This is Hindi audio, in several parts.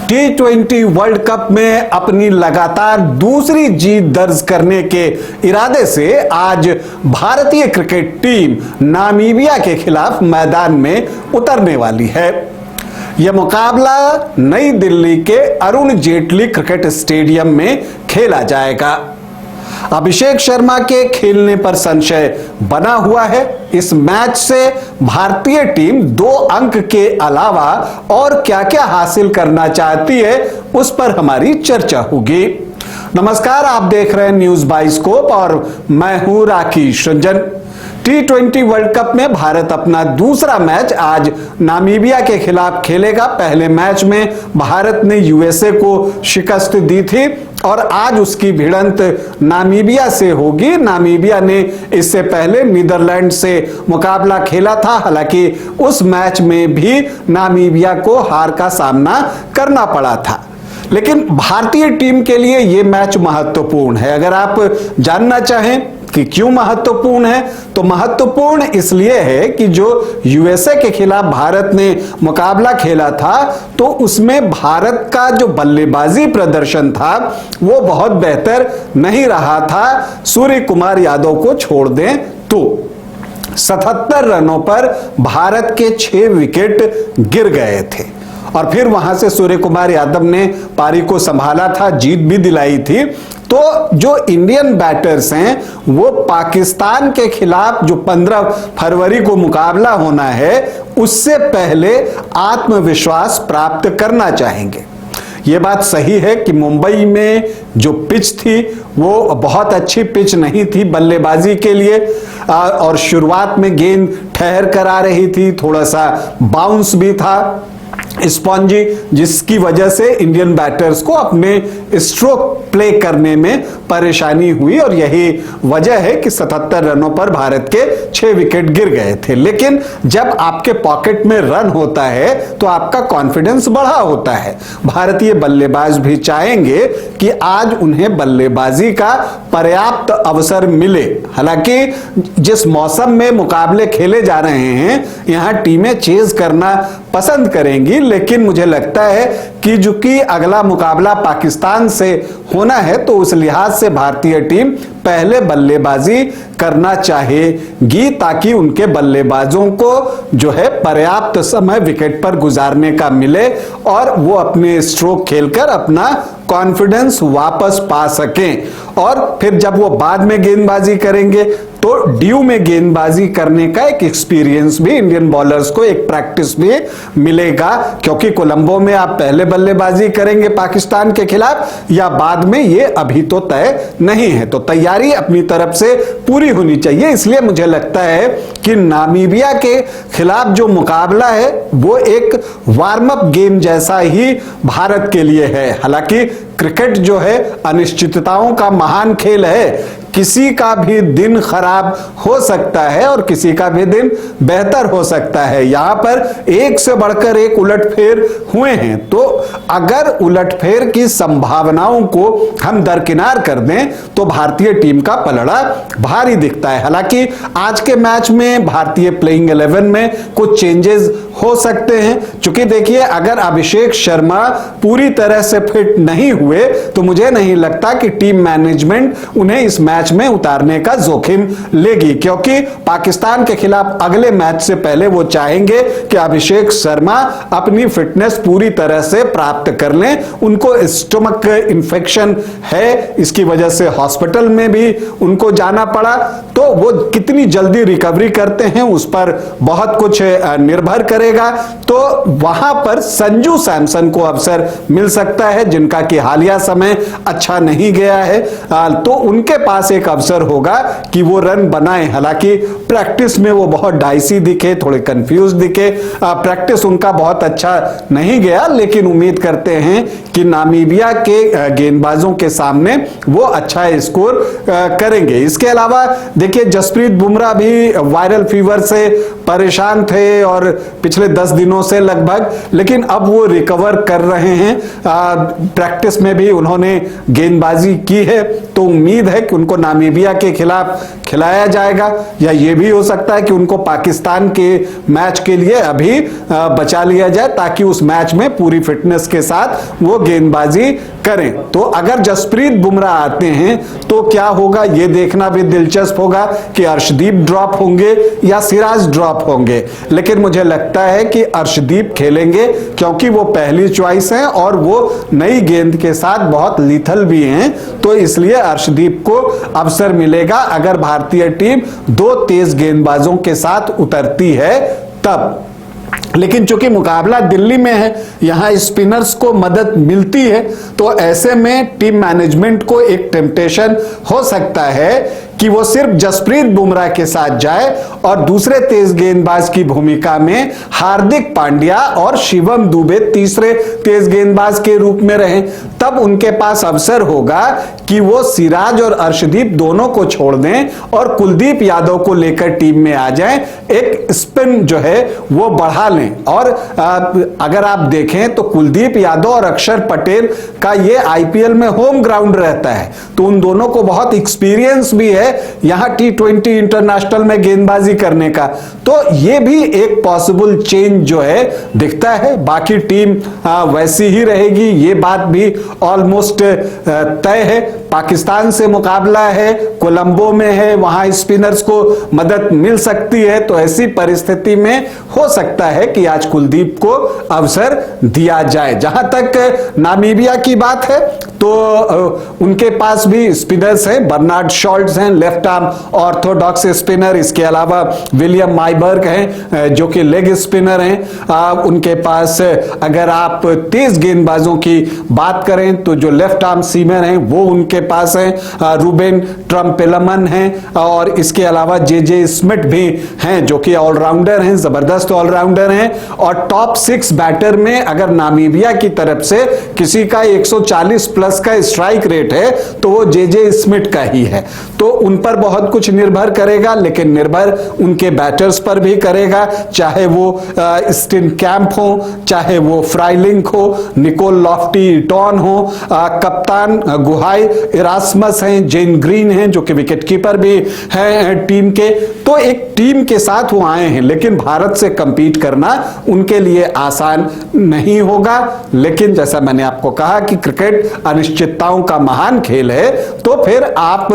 T20 वर्ल्ड कप में अपनी लगातार दूसरी जीत दर्ज करने के इरादे से आज भारतीय क्रिकेट टीम नामीबिया के खिलाफ मैदान में उतरने वाली है। यह मुकाबला नई दिल्ली के अरुण जेटली क्रिकेट स्टेडियम में खेला जाएगा। अभिषेक शर्मा के खेलने पर संशय बना हुआ है। इस मैच से भारतीय टीम 2 अंक के अलावा और क्या-क्या हासिल करना चाहती है, उस पर हमारी चर्चा होगी। नमस्कार, आप देख रहे हैं न्यूज बाइस्कोप और मैं हूं Rakesh Ranjan. T20 world cup में भारत अपना दूसरा मैच आज नामीबिया के खिलाफ खेलेगा। पहले मैच में भारत ने यूएसए को शिकस्त दी थी और आज उसकी भिड़ंत नामीबिया से होगी। नामीबिया ने इससे पहले नीदरलैंड से मुकाबला खेला था, हालांकि उस मैच में भी नामीबिया को हार का सामना करना पड़ा था। लेकिन भारतीय टीम के लिए यह मैच महत्वपूर्ण है। अगर आप जानना चाहें कि क्यों महत्वपूर्ण है, तो महत्वपूर्ण इसलिए है कि जो यूएसए के खिलाफ भारत ने मुकाबला खेला था, तो उसमें भारत का जो बल्लेबाजी प्रदर्शन था वो बहुत बेहतर नहीं रहा था। सूर्य कुमार यादव को छोड़ दें तो 77 रनों पर भारत के 6 विकेट गिर गए थे और फिर वहां से सूर्य कुमार यादव ने पारी को संभाला था, जीत भी दिलाई थी। तो जो इंडियन बैटर्स हैं वो पाकिस्तान के खिलाफ जो 15 फरवरी को मुकाबला होना है, उससे पहले आत्मविश्वास प्राप्त करना चाहेंगे। ये बात सही है कि मुंबई में जो पिच थी वो बहुत अच्छी पिच नहीं थी बल्लेबाजी के लिए और शुरुआत में गेंद ठहर कर आ रही थी, थोड़ा सा बाउंस भी था स्पॉन्जी, जिसकी वजह से इंडियन बैटर्स को अपने स्ट्रोक प्ले करने में परेशानी हुई और यही वजह है कि 77 रनों पर भारत के 6 विकेट गिर गए थे। लेकिन जब आपके पॉकेट में रन होता है तो आपका कॉन्फिडेंस बढ़ा होता है। भारतीय बल्लेबाज भी चाहेंगे कि आज उन्हें बल्लेबाजी का पर्याप्त अवसर मिले। हालांकि जिस मौसम में मुकाबले खेले जा रहे हैं, यहां टीमें चेज करना पसंद करेंगी, लेकिन मुझे लगता है कि जो कि अगला मुकाबला पाकिस्तान से होना है, तो उस लिहाज से भारतीय टीम पहले बल्लेबाजी करना चाहेगी ताकि उनके बल्लेबाजों को जो है पर्याप्त समय विकेट पर गुजारने का मिले और वो अपने स्ट्रोक खेलकर अपना कॉन्फिडेंस वापस पा सकें। और फिर जब वो बाद में गेंदबाजी करेंगे तो ड्यू में गेंदबाजी करने का एक एक्सपीरियंस भी इंडियन बॉलर्स को, एक प्रैक्टिस भी मिलेगा, क्योंकि कोलंबो में आप पहले बल्लेबाजी करेंगे पाकिस्तान के खिलाफ या बाद में, ये अभी तो तय नहीं है। तो तैयारी अपनी तरफ से पूरी होनी चाहिए। इसलिए मुझे लगता है कि नामीबिया के खिलाफ जो मुकाबला है वो एक वार्म अप गेम जैसा ही भारत के लिए है। हालांकि क्रिकेट जो है अनिश्चितताओं का महान खेल है। किसी का भी दिन खराब हो सकता है और किसी का भी दिन बेहतर हो सकता है। यहां पर एक से बढ़कर एक उलटफेर हुए हैं, तो अगर उलटफेर की संभावनाओं को हम दरकिनार कर दें तो भारतीय टीम का पलड़ा भारी दिखता है। हालांकि आज के मैच में भारतीय प्लेइंग 11 में कुछ चेंजेस हो सकते हैं, क्योंकि देखिए अगर अभिषेक शर्मा पूरी तरह से फिट नहीं हुए तो मुझे नहीं लगता कि टीम मैनेजमेंट उन्हें इस मैच में उतारने का जोखिम लेगी, क्योंकि पाकिस्तान के खिलाफ अगले मैच से पहले वो चाहेंगे कि अभिषेक शर्मा अपनी फिटनेस पूरी तरह से प्राप्त कर लें। उनको स्टमक इन्फेक्शन है, इसकी वजह से हॉस्पिटल में भी उनको जाना पड़ा, तो वो कितनी जल्दी रिकवरी करते हैं उस पर बहुत कुछ निर्भर करेगा। तो वहां पर संजू सैमसन को अवसर मिल सकता है, जिनका कि हालिया समय अच्छा नहीं गया है, तो उनके पास एक अवसर होगा कि वो रन बनाएं। हालांकि प्रैक्टिस में वो बहुत डाइसी दिखे, थोड़े कंफ्यूज दिखे, प्रैक्टिस उनका बहुत अच्छा नहीं गया, लेकिन उम्मीद करते हैं कि नामीबिया के गेंदबाजों के सामने वो अच्छा स्कोर करेंगे। इसके अलावा देखिए जसप्रीत बुमराह भी वायरल फीवर से परेशान थे और पिछले 10 दिनों से लगभग, लेकिन अब वो रिकवर कर रहे हैं। प्रैक्टिस में भी उन्होंने गेंदबाजी की है, तो उम्मीद है कि उनको नामीबिया के खिलाफ खिलाया दिया जाएगा, या ये भी हो सकता है कि उनको पाकिस्तान के मैच के लिए अभी बचा लिया जाए ताकि उस मैच में पूरी फिटनेस के साथ वो गेंदबाजी करें। तो अगर जसप्रीत बुमराह आते हैं तो क्या होगा ये देखना भी दिलचस्प होगा कि अर्शदीप ड्रॉप होंगे या सिराज ड्रॉप होंगे। लेकिन मुझे लगता है कि अर्शदीप खेलेंगे क्योंकि वो पहली चॉइस हैं और वो नई गेंद के साथ बहुत लीथल भी हैं, तो इसलिए अर्शदीप को अवसर मिलेगा अगर भारतीय टीम दो तेज गेंदबाजों के साथ उतरती है तब। लेकिन चूंकि मुकाबला दिल्ली में है, यहां स्पिनर्स को मदद मिलती है, तो ऐसे में टीम मैनेजमेंट को एक टेम्पटेशन हो सकता है कि वो सिर्फ जसप्रीत बुमराह के साथ जाए और दूसरे तेज गेंदबाज की भूमिका में हार्दिक पांड्या और शिवम दुबे तीसरे तेज गेंदबाज के रूप में रहें। तब उनके पास अवसर होगा कि वो सिराज और अर्शदीप दोनों को छोड़ दें और कुलदीप यादव को लेकर टीम में आ जाएं, एक स्पिन जो है वो बढ़ा लें। और अगर आप देखें तो कुलदीप यादव और अक्षर पटेल का ये आईपीएल में होम ग्राउंड रहता है, तो उन दोनों को बहुत एक्सपीरियंस भी है यहां T20 इंटरनेशनल में गेंदबाजी करने का। तो ये भी एक पॉसिबल चेंज जो है दिखता है। बाकी टीम वैसी ही रहेगी, ये बात भी ऑलमोस्ट तय है। पाकिस्तान से मुकाबला है, कोलंबो में है, वहां स्पिनर्स को मदद मिल सकती है, तो ऐसी परिस्थिति में हो सकता है कि आज कुलदीप को अवसर दिया जाए। जहां तक नामीबिया की बात है तो उनके पास भी स्पिनर्स हैं, बर्नार्ड शॉल्ट्स हैं लेफ्ट आर्म ऑर्थोडॉक्स स्पिनर, इसके अलावा विलियम माइबर्ग हैं जो कि लेग स्पिनर हैं। उनके पास अगर आप तेज गेंदबाजों की बात करें तो जो लेफ्ट आर्म सीमर हैं वो उनके पास हैं, रूबेन ट्रम्पेलमन हैं, और इसके अलावा जे स्मिथ भी हैं जो कि ऑलराउंडर हैं, जबरदस्त ऑलराउंडर हैं। और टॉप 6 बैटर में अगर नामीबिया की तरफ से किसी का 140 प्लस का स्ट्राइक रेट है तो वो जे स्मिथ का ही है। तो उन पर बहुत कुछ निर्भर करेगा, लेकिन निर्भर उनके बैटर्स पर भी करेगा, चाहे वो स्टिन कैंप हो, चाहे वो फ्राइलिंग हो, निकोल लॉफ्टी टॉन हो, कप्तान गुहाई इरास्मस हैं, जेन ग्रीन हैं जो कि विकेट कीपर भी हैं टीम के। तो एक टीम के साथ वो आए हैं, लेकिन भारत से कंपीट करना उनके लिए आसान नहीं होगा। लेकिन जैसा मैंने आपको कहा कि क्रिकेट अनिश्चितताओं का महान खेल है, तो फिर आप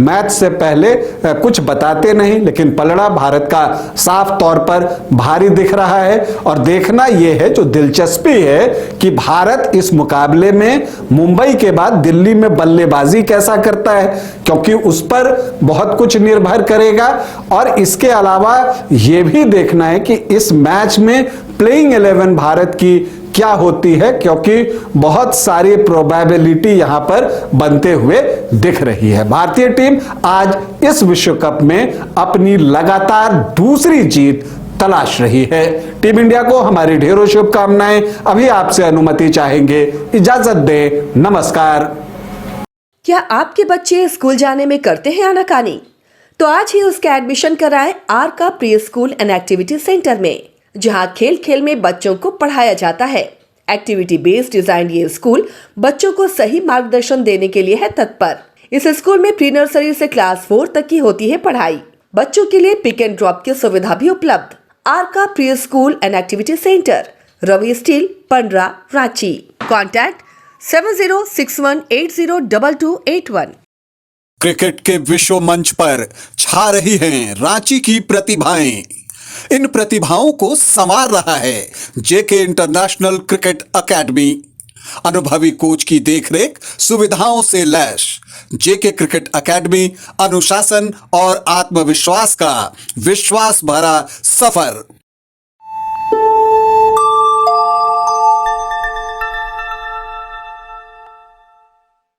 मैच से पहले कुछ बताते नहीं, लेकिन पलड़ा भारत का साफ तौर पर भारी दिख रहा है। और देखना यह है, जो दिलचस्पी है कि भारत इस मुकाबले में मुंबई के बाद दिल्ली में बल्लेबाजी कैसा करता है, क्योंकि उस पर बहुत कुछ निर्भर करेगा। और इसके अलावा यह भी देखना है कि इस मैच में प्लेइंग 11 भारत की क्या होती है, क्योंकि बहुत सारी प्रोबेबिलिटी यहां पर बनते हुए दिख रही है। भारतीय टीम आज इस विश्व कप में अपनी लगातार दूसरी जीत तलाश रही है। टीम इंडिया को हमारी ढेरों शुभकामनाएं। अभी आपसे अनुमति चाहेंगे, इजाजत दें, नमस्कार। क्या आपके बच्चे स्कूल जाने में करते हैं आनाकानी? तो आज ही उसका एडमिशन कराएं आर का pre school and activity centre में, जहां खेल खेल में बच्चों को पढ़ाया जाता है। एक्टिविटी बेस्ड डिजाइन ये स्कूल बच्चों को सही मार्गदर्शन देने के लिए है तत्पर। इस स्कूल में प्री नर्सरी से क्लास 4 तक की होती है पढ़ाई। बच्चों के लिए पिक एंड ड्रॉप की सुविधा भी उपलब्ध। आर का pre school and activity centre, Ravi steel, Pandra, Ranchi. Contact 7061802281। Cricket के विश्व मंच पर छा रही हैं रांची की प्रतिभाएं। इन प्रतिभाओं को संवार रहा है जेके इंटरनेशनल क्रिकेट एकेडमी। अनुभवी कोच की देखरेख, सुविधाओं से लैस जेके क्रिकेट एकेडमी अनुशासन और आत्मविश्वास का विश्वास भरा सफर।